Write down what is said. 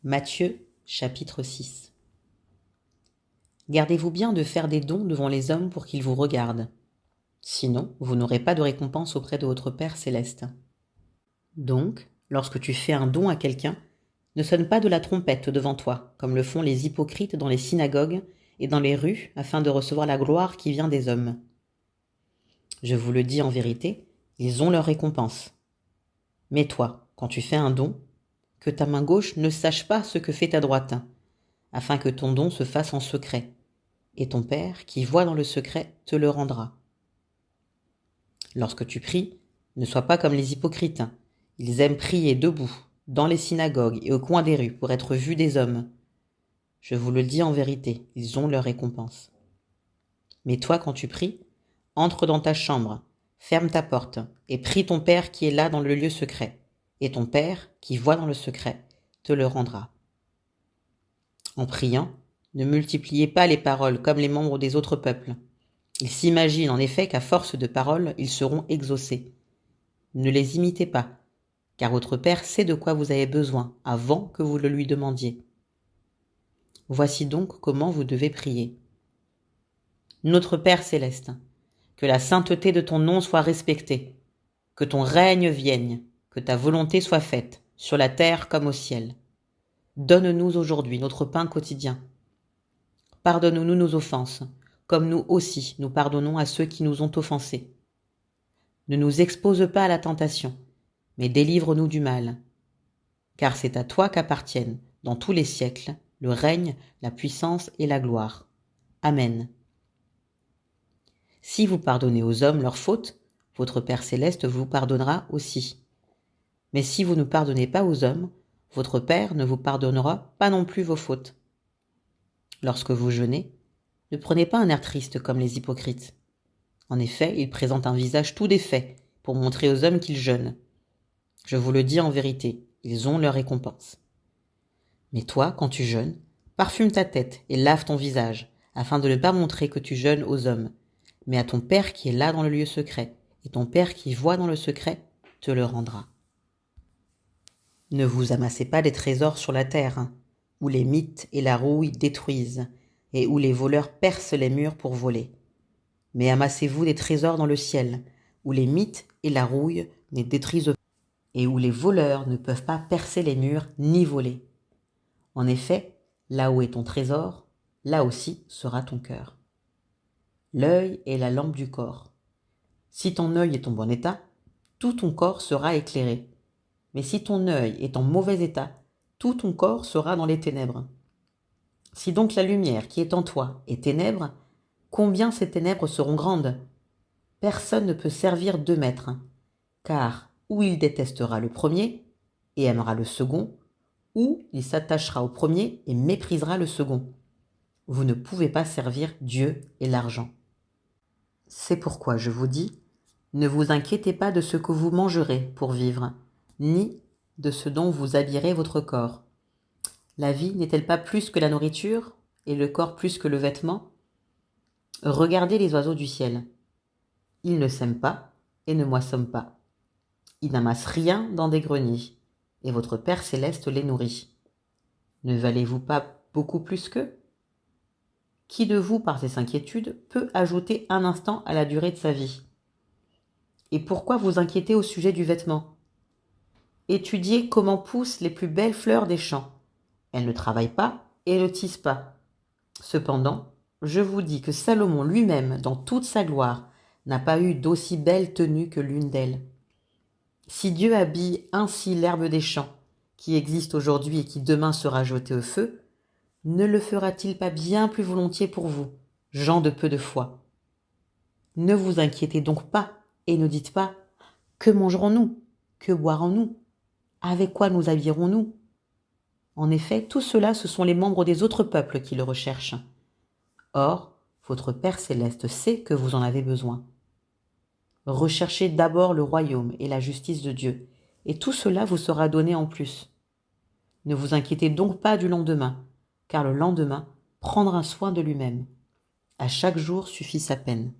Matthieu, chapitre 6. Gardez-vous bien de faire des dons devant les hommes pour qu'ils vous regardent. Sinon, vous n'aurez pas de récompense auprès de votre Père céleste. Donc, lorsque tu fais un don à quelqu'un, ne sonne pas de la trompette devant toi, comme le font les hypocrites dans les synagogues et dans les rues, afin de recevoir la gloire qui vient des hommes. Je vous le dis en vérité, ils ont leur récompense. Mais toi, quand tu fais un don, que ta main gauche ne sache pas ce que fait ta droite, afin que ton don se fasse en secret, et ton Père, qui voit dans le secret, te le rendra. Lorsque tu pries, ne sois pas comme les hypocrites. Ils aiment prier debout, dans les synagogues et au coin des rues, pour être vus des hommes. Je vous le dis en vérité, ils ont leur récompense. Mais toi, quand tu pries, entre dans ta chambre, ferme ta porte, et prie ton Père qui est là dans le lieu secret, et ton Père, qui voit dans le secret, te le rendra. En priant, ne multipliez pas les paroles comme les membres des autres peuples. Ils s'imaginent en effet qu'à force de paroles, ils seront exaucés. Ne les imitez pas, car votre Père sait de quoi vous avez besoin avant que vous le lui demandiez. Voici donc comment vous devez prier. Notre Père céleste, que la sainteté de ton nom soit respectée, que ton règne vienne, que ta volonté soit faite, sur la terre comme au ciel. Donne-nous aujourd'hui notre pain quotidien. Pardonne-nous nos offenses, comme nous aussi nous pardonnons à ceux qui nous ont offensés. Ne nous expose pas à la tentation, mais délivre-nous du mal. Car c'est à toi qu'appartiennent, dans tous les siècles, le règne, la puissance et la gloire. Amen. Si vous pardonnez aux hommes leurs fautes, votre Père céleste vous pardonnera aussi. Mais si vous ne pardonnez pas aux hommes, votre Père ne vous pardonnera pas non plus vos fautes. Lorsque vous jeûnez, ne prenez pas un air triste comme les hypocrites. En effet, ils présentent un visage tout défait pour montrer aux hommes qu'ils jeûnent. Je vous le dis en vérité, ils ont leur récompense. Mais toi, quand tu jeûnes, parfume ta tête et lave ton visage, afin de ne pas montrer que tu jeûnes aux hommes, mais à ton Père qui est là dans le lieu secret, et ton Père qui voit dans le secret te le rendra. Ne vous amassez pas des trésors sur la terre, où les mythes et la rouille détruisent, et où les voleurs percent les murs pour voler. Mais amassez-vous des trésors dans le ciel, où les mythes et la rouille ne détruisent pas, et où les voleurs ne peuvent pas percer les murs ni voler. En effet, là où est ton trésor, là aussi sera ton cœur. L'œil est la lampe du corps. Si ton œil est en bon état, tout ton corps sera éclairé. Mais si ton œil est en mauvais état, tout ton corps sera dans les ténèbres. Si donc la lumière qui est en toi est ténèbres, combien ces ténèbres seront grandes? Personne ne peut servir deux maîtres, car ou il détestera le premier et aimera le second, ou il s'attachera au premier et méprisera le second. Vous ne pouvez pas servir Dieu et l'argent. C'est pourquoi je vous dis, ne vous inquiétez pas de ce que vous mangerez pour vivre, ni de ce dont vous habillerez votre corps. La vie n'est-elle pas plus que la nourriture, et le corps plus que le vêtement? Regardez les oiseaux du ciel. Ils ne sèment pas et ne moissonnent pas. Ils n'amassent rien dans des greniers, et votre Père céleste les nourrit. Ne valez-vous pas beaucoup plus qu'eux? Qui de vous, par ses inquiétudes, peut ajouter un instant à la durée de sa vie? Et pourquoi vous inquiétez au sujet du vêtement? Étudiez comment poussent les plus belles fleurs des champs. Elles ne travaillent pas et ne tissent pas. Cependant, je vous dis que Salomon lui-même, dans toute sa gloire, n'a pas eu d'aussi belle tenue que l'une d'elles. Si Dieu habille ainsi l'herbe des champs, qui existe aujourd'hui et qui demain sera jetée au feu, ne le fera-t-il pas bien plus volontiers pour vous, gens de peu de foi? Ne vous inquiétez donc pas, et ne dites pas « Que mangerons-nous? Que boirons-nous? Avec quoi nous habillerons-nous » En effet, tout cela, ce sont les membres des autres peuples qui le recherchent. Or, votre Père céleste sait que vous en avez besoin. Recherchez d'abord le royaume et la justice de Dieu, et tout cela vous sera donné en plus. Ne vous inquiétez donc pas du lendemain, car le lendemain prendra soin de lui-même. À chaque jour suffit sa peine.